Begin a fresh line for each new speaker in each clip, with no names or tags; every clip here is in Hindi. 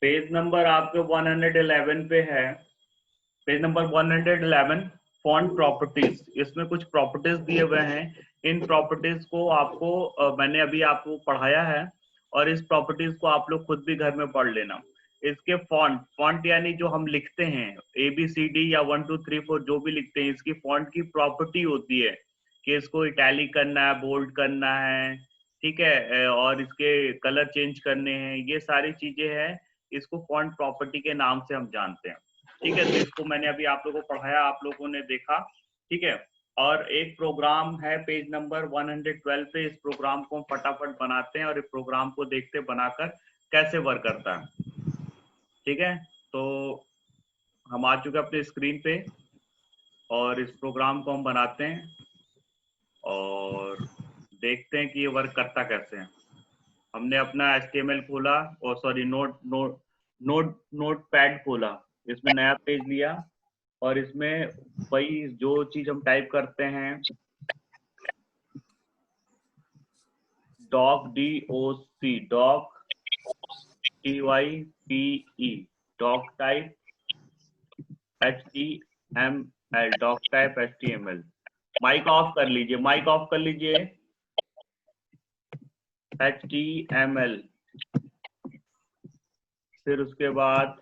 पेज नंबर आपके 111 पे है। Page number 111 font properties. इसमें कुछ प्रॉपर्टीज दिए हुए हैं। इन प्रॉपर्टीज को आपको मैंने अभी आपको पढ़ाया है और इस प्रॉपर्टीज को आप लोग खुद भी घर में पढ़ लेना। इसके फॉन्ट यानी जो हम लिखते हैं ABCD या 1 2 3 4 जो भी लिखते हैं, इसकी फॉन्ट की प्रॉपर्टी होती है कि इसको इटैलिक करना है, बोल्ड करना है, ठीक है, और इसके कलर चेंज करने हैं, ये सारी चीजें हैं। इसको फॉन्ट प्रॉपर्टी के नाम से हम जानते हैं। ठीक है, तो इसको मैंने अभी आप लोगों को पढ़ाया, आप लोगों ने देखा। ठीक है, और एक प्रोग्राम है पेज नंबर 112 पे। इस प्रोग्राम को हम फटाफट बनाते हैं और इस प्रोग्राम को देखते बनाकर कैसे वर्क करता है। ठीक है, तो हम आ चुके अपने स्क्रीन पे और इस प्रोग्राम को हम बनाते हैं और देखते हैं कि ये वर्क करता कैसे है। हमने अपना HTML खोला, और सॉरी नोट पैड खोला, इसमें नया पेज लिया और इसमें वही जो चीज हम टाइप करते हैं, doc doc TYPE, doc type HTML। Mic ऑफ कर लीजिए, माइक ऑफ कर लीजिए। HTML, फिर उसके बाद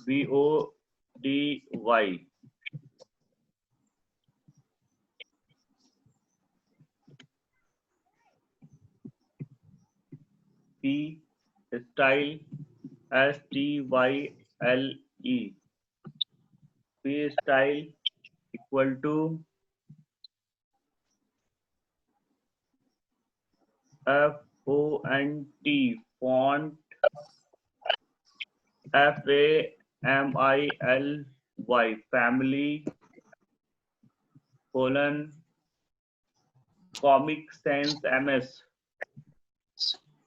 BODY, P style STYLE, P style equal to FONT, font FAMILY, family, colon comic sans MS,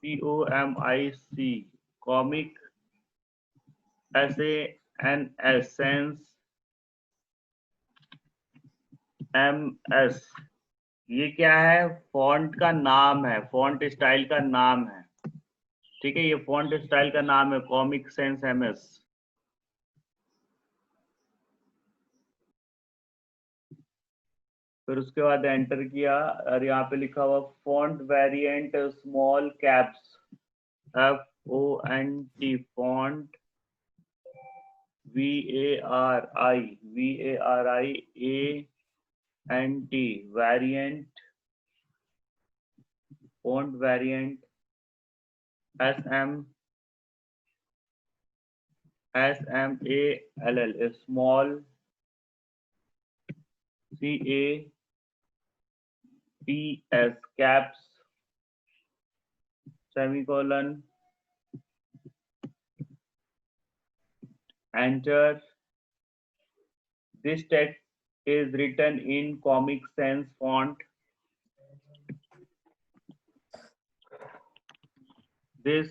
COMIC, comic SANS, sans MS। ये क्या है? फॉन्ट का नाम है, फॉन्ट स्टाइल का नाम है। ठीक है, ये फॉन्ट स्टाइल का नाम है, कॉमिक सेंस MS। फिर उसके बाद एंटर किया और यहाँ पे लिखा हुआ font variant small caps, FONT, font VARIANT, variant, font variant SMALL, small, CAPS, caps, semicolon, enter. This text is written in Comic Sans font. This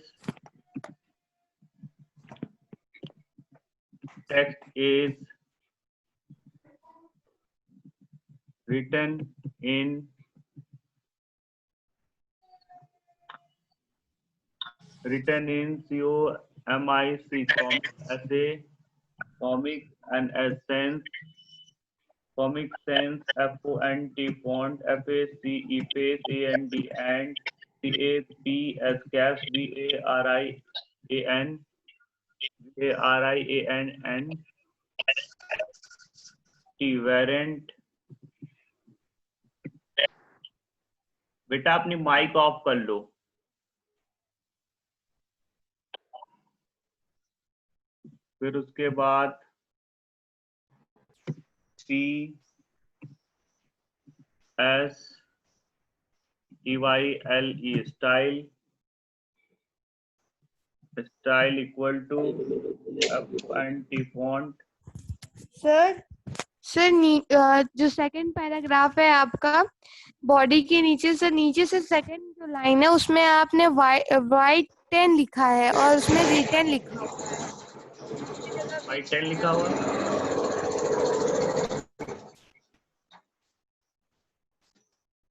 text is written in COMIC, comic and essence, Comic Sans FONT, font FACE, face AND, and CAPS, caps VARIAN T, variant। बेटा अपनी माइक ऑफ कर लो। फिर उसके बाद STYLE, style equal to FONT, font.
Sir जो सेकंड पैराग्राफ है आपका बॉडी के नीचे से सेकंड जो लाइन है उसमें आपने वाइट 10 लिखा है और उसमें रिटर्न लिखा हुआ है।
वाइट 10 लिखा हुआ,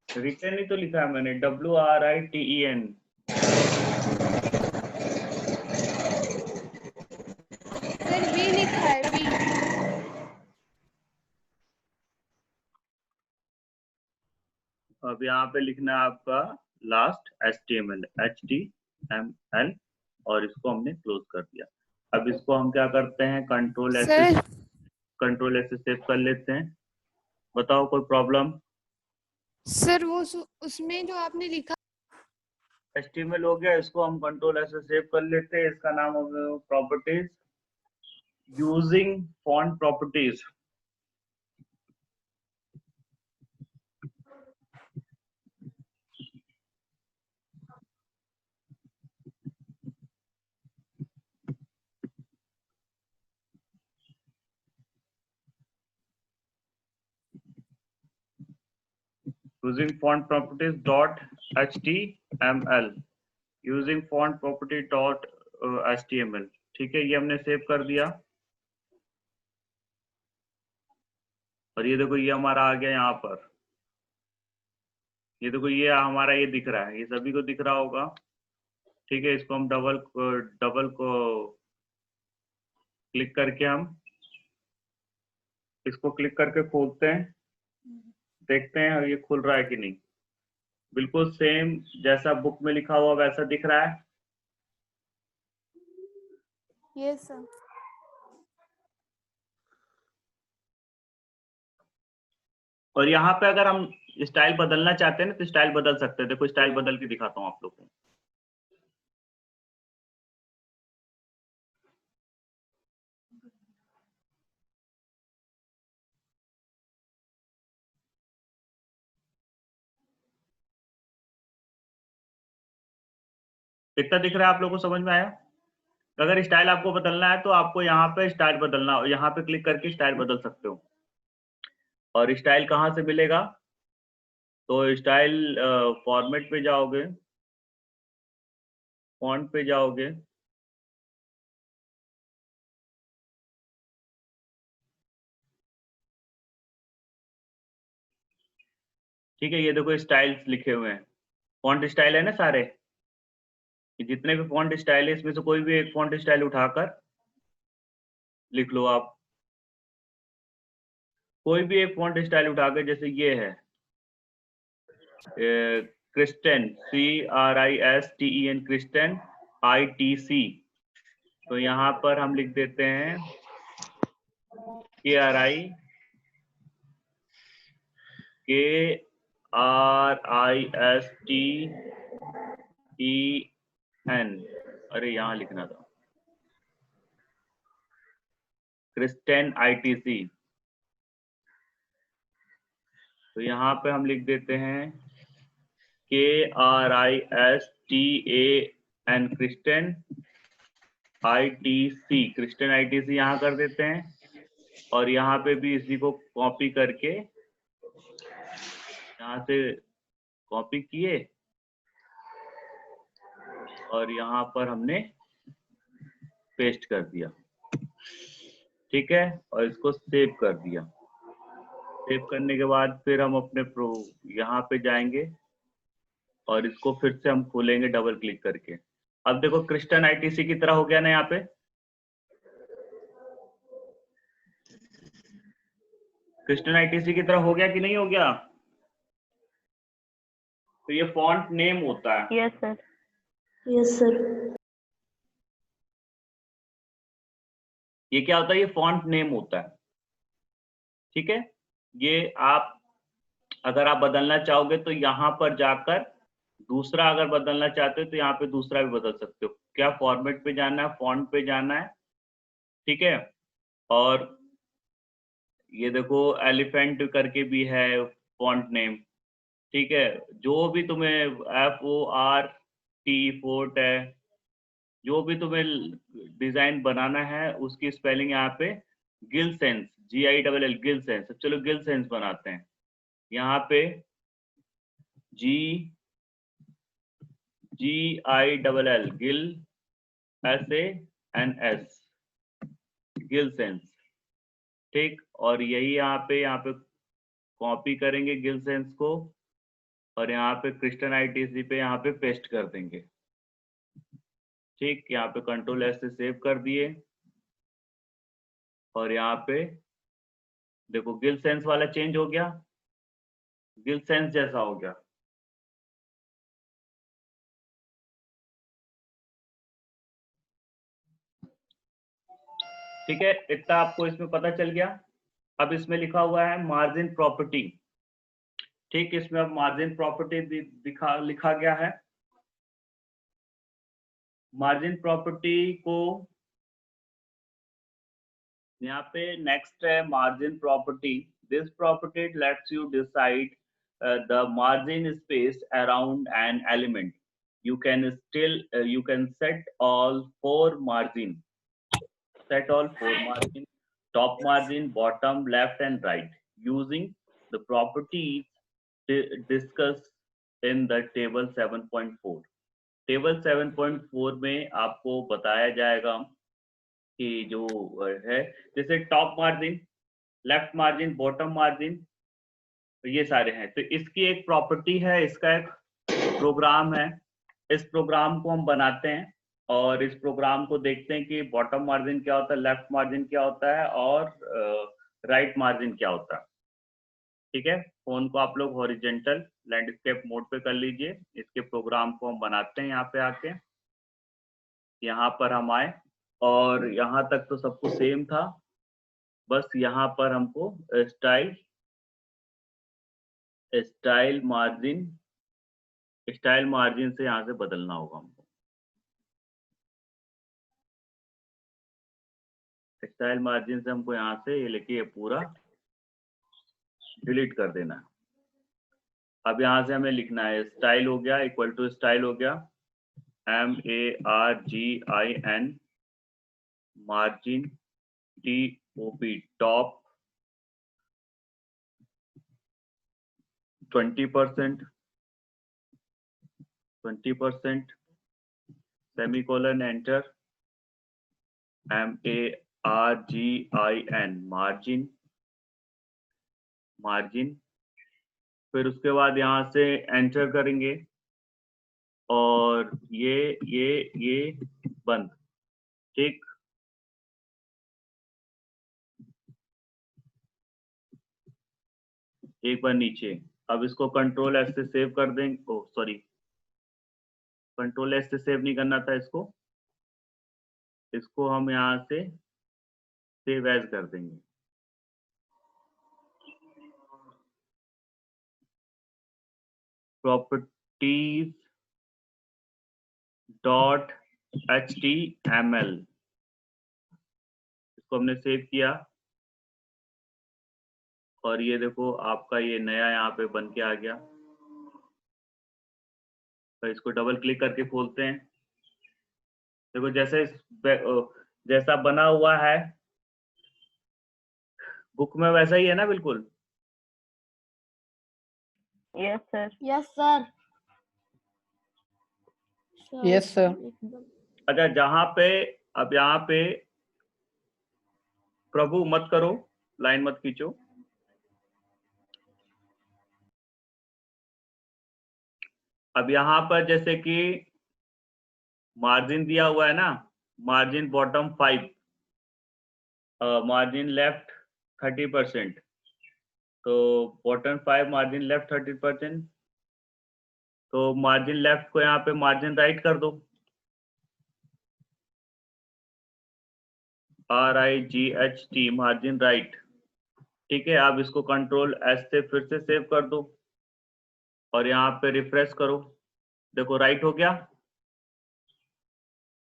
रिटर्न ही तो लिखा है मैंने, WRITEN। अब यहाँ पे लिखना है आपका लास्ट HTML और इसको हमने क्लोज कर दिया। अब इसको हम क्या करते हैं, कंट्रोल एस
सर
से सेव कर लेते हैं। बताओ कोई प्रॉब्लम?
सर वो उसमें जो आपने लिखा
HTML हो गया, इसको हम कंट्रोल एस से सेव कर लेते हैं। इसका नाम हो गया properties, using font properties. using font properties dot html, using font property dot html। ठीक है, ये हमने सेव कर दिया और ये देखो ये हमारा आ गया यहाँ पर। ये देखो ये हमारा ये दिख रहा है, ये सभी को दिख रहा होगा। ठीक है, इसको हम डबल को क्लिक करके हम इसको क्लिक करके खोलते हैं, देखते हैं ये खुल रहा है कि नहीं। बिल्कुल सेम जैसा बुक में लिखा हुआ वैसा दिख रहा है।
Yes sir.
और यहाँ पे अगर हम स्टाइल बदलना चाहते हैं ना तो स्टाइल बदल सकते हैं। देखो स्टाइल बदल के दिखाता हूँ आप लोग को। कितना दिख रहा है आप लोगों को, समझ में आया? अगर स्टाइल आपको बदलना है तो आपको यहाँ पे स्टाइल बदलना, यहाँ पे क्लिक करके स्टाइल बदल सकते हो। और स्टाइल कहाँ से मिलेगा? तो स्टाइल फॉर्मेट पे जाओगे, फॉन्ट पे जाओगे, ठीक है। ये देखो स्टाइल्स लिखे हुए हैं, फॉन्ट स्टाइल है ना सारे। ये जितने भी फॉन्ट स्टाइल है इसमें से कोई भी एक फॉन्ट स्टाइल उठाकर लिख लो आप। कोई भी एक फॉन्ट स्टाइल उठाकर, जैसे ये है क्रिस्टन, CRISTEN, क्रिस्टन ITC। तो यहाँ पर हम लिख देते हैं KRISTEN। अरे यहाँ लिखना था क्रिस्टन ITC। तो यहाँ पे हम लिख देते हैं KRISTAN, Kristen ITC, Kristen ITC यहाँ कर देते हैं। और यहाँ पे भी इसी को कॉपी करके यहाँ से कॉपी किए और यहाँ पर हमने पेस्ट कर दिया, ठीक है। और इसको सेव कर दिया। सेव करने के बाद फिर हम अपने यहाँ पे जाएंगे और इसको फिर से हम खोलेंगे डबल क्लिक करके। अब देखो क्रिस्टन ITC की तरह हो गया ना, यहाँ पे क्रिस्टन ITC की तरह हो गया कि नहीं हो गया? तो ये फॉन्ट नेम होता है।
Yes sir. Yes sir.
ये क्या होता है? ये फॉन्ट नेम होता है, ठीक है। ये आप अगर आप बदलना चाहोगे तो यहाँ पर जाकर दूसरा अगर बदलना चाहते हो तो यहाँ पे दूसरा भी बदल सकते हो। क्या फॉर्मेट पे जाना है, फॉन्ट पे जाना है, ठीक है। और ये देखो एलिफेंट करके भी है फॉन्ट नेम, ठीक है। जो भी तुम्हें FORT फोर्ट है, जो भी तुम्हें डिजाइन बनाना है उसकी स्पेलिंग यहाँ पे गिलसेंस, GILL, गिलसेंस। चलो गिलसेंस बनाते हैं। यहाँ पे GILL, गिल SANS, गिलसेंस, ठीक। और यही यहाँ पे कॉपी करेंगे गिलसेंस को और यहाँ पे क्रिस्टन ITC पे यहाँ पे पेस्ट कर देंगे, ठीक। यहाँ पे कंट्रोल S से सेव कर दिए और यहाँ पे देखो गिलसेंस वाला चेंज हो गया, गिलसेंस जैसा हो गया। ठीक है, इतना आपको इसमें पता चल गया। अब इसमें लिखा हुआ है मार्जिन प्रॉपर्टी। ठीक, इसमें अब मार्जिन प्रॉपर्टी लिखा गया है। मार्जिन प्रॉपर्टी को यहाँ पे नेक्स्ट है margin property. This property let's you decide the margin space around an element. You can still you can set all four margin, top margin, bottom, left and right using the properties discussed in the table 7.4। Table 7.4 में आपको बताया जाएगा कि जो है, जैसे top margin, left margin, bottom margin, ये सारे हैं। तो इसकी एक प्रॉपर्टी है, इसका एक प्रोग्राम है। इस प्रोग्राम को हम बनाते हैं और इस प्रोग्राम को देखते हैं कि बॉटम मार्जिन क्या होता है, लेफ्ट मार्जिन क्या होता है और राइट मार्जिन क्या होता है। ठीक है, फोन को आप लोग हॉरिजेंटल लैंडस्केप मोड पे कर लीजिए। इसके प्रोग्राम को हम बनाते हैं। यहाँ पे आके यहाँ पर हम आए और यहाँ तक तो सब कुछ सेम था, बस यहाँ पर हमको स्टाइल मार्जिन से यहाँ से बदलना होगा हमको। स्टाइल मार्जिन से हमको यहाँ से ये लेके ये पूरा डिलीट कर देना है। अब यहाँ से हमें लिखना है स्टाइल हो गया इक्वल टू स्टाइल हो गया MARGIN margin TOP top 20% semicolon enter MARGIN margin. फिर उसके बाद यहाँ से एंटर करेंगे और ये बंद। ठीक, एक बार नीचे। अब इसको कंट्रोल एस से सेव कर देंगे। ओ सॉरी, कंट्रोल एस से सेव नहीं करना था इसको हम यहाँ से सेव एज कर देंगे। प्रॉपर्टीज .html, इसको हमने सेव किया और ये देखो आपका ये नया यहाँ पे बन के आ गया। तो इसको डबल क्लिक करके खोलते हैं। देखो जैसा बना हुआ है बुक में वैसा ही है ना, बिल्कुल।
Yes sir.
Yes sir.
Yes sir.
अच्छा, अब यहाँ पे प्रभु मत करो, लाइन मत खींचो। अब यहाँ पर जैसे कि मार्जिन दिया हुआ है ना, मार्जिन बॉटम 5, मार्जिन लेफ्ट 30%, तो बॉटम 5 मार्जिन लेफ्ट 30%, तो मार्जिन लेफ्ट को यहाँ पे मार्जिन राइट कर दो, RIGHT मार्जिन राइट। ठीक है, अब इसको कंट्रोल एस से फिर से सेव कर दो और यहाँ पे रिफ्रेश करो। देखो राइट हो गया।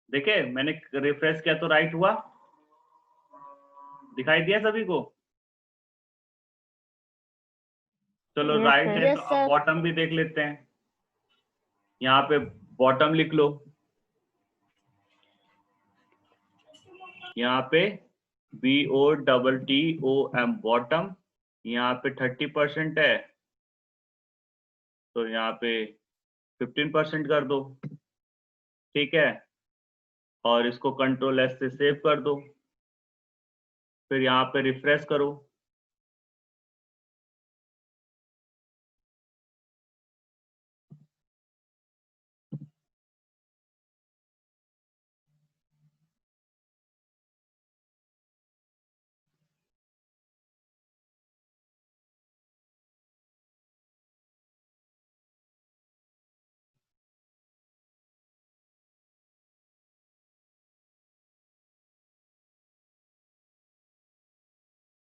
देखे, मैंने रिफ्रेश किया तो राइट हुआ, दिखाई दिया सभी को। चलो
Yes,
राइट
sir.
है
Yes,
तो अब
sir.
बॉटम भी देख लेते हैं। यहाँ पे बॉटम लिख लो, यहाँ पे BOTTOM बॉटम, यहाँ पे 30% है तो यहाँ पे 15% कर दो। ठीक है, और इसको कंट्रोल एस से सेव कर दो, फिर यहाँ पे रिफ्रेश करो।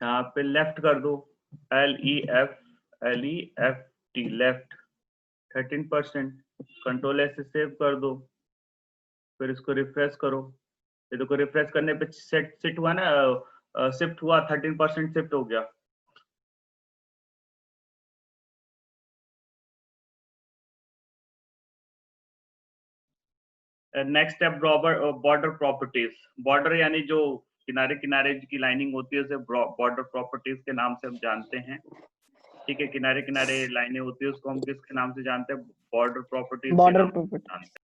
यहाँ पे लेफ्ट कर दो, LEFT लेफ्ट 13%, कंट्रोल S से सेव कर दो, फिर इसको रिफ्रेश करो। ये देखो रिफ्रेश करने पे शिफ्ट हुआ ना, शिफ्ट हुआ 13% शिफ्ट हो गया। Next step border properties. Border यानी जो किनारे किनारे की लाइनिंग होती है उसे बॉर्डर प्रॉपर्टीज के नाम से हम जानते हैं। ठीक है, किनारे किनारे लाइनें होती है उसको हम किसके नाम से जानते हैं? बॉर्डर प्रॉपर्टीज के नाम से जानते हैं।